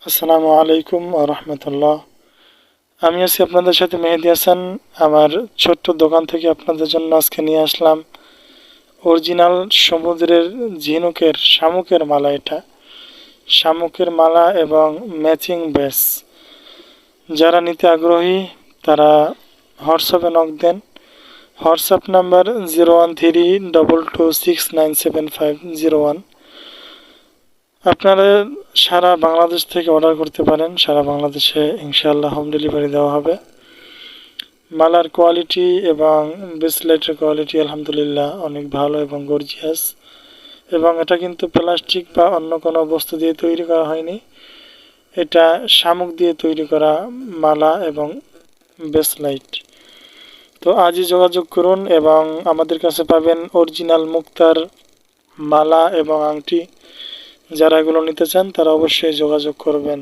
আসসালামু আলাইকুম রহমতুল্লাহ। আমি আছি আপনাদের সাথে মেহেদি হাসান। আমার ছোট্ট দোকান থেকে আপনাদের জন্য আজকে নিয়ে আসলাম অরিজিনাল সমুদ্রের শামুকের মালা। এটা শামুকের মালা এবং ম্যাচিং বেস। যারা নিতে আগ্রহী তারা হোয়াটসঅ্যাপে নক দেন। WhatsApp number 01322697501। আপনারা সারা বাংলাদেশ থেকে অর্ডার করতে পারেন। সারা বাংলাদেশে ইনশাআল্লাহ হোম ডেলিভারি দেওয়া হবে। মালার কোয়ালিটি এবং ব্রেসলেটের কোয়ালিটি আলহামদুলিল্লাহ অনেক ভালো এবং গর্জিয়াস। এবং এটা কিন্তু প্লাস্টিক বা অন্য কোনো বস্তু দিয়ে তৈরি করা হয়নি। এটা শামুক দিয়ে তৈরি করা মালা এবং ব্রেসলাইট। তো আজই যোগাযোগ করুন এবং আমাদের কাছে পাবেন অরিজিনাল মুক্তার মালা এবং আংটি। যারা এগুলো নিতে চান তারা অবশ্যই যোগাযোগ করবেন।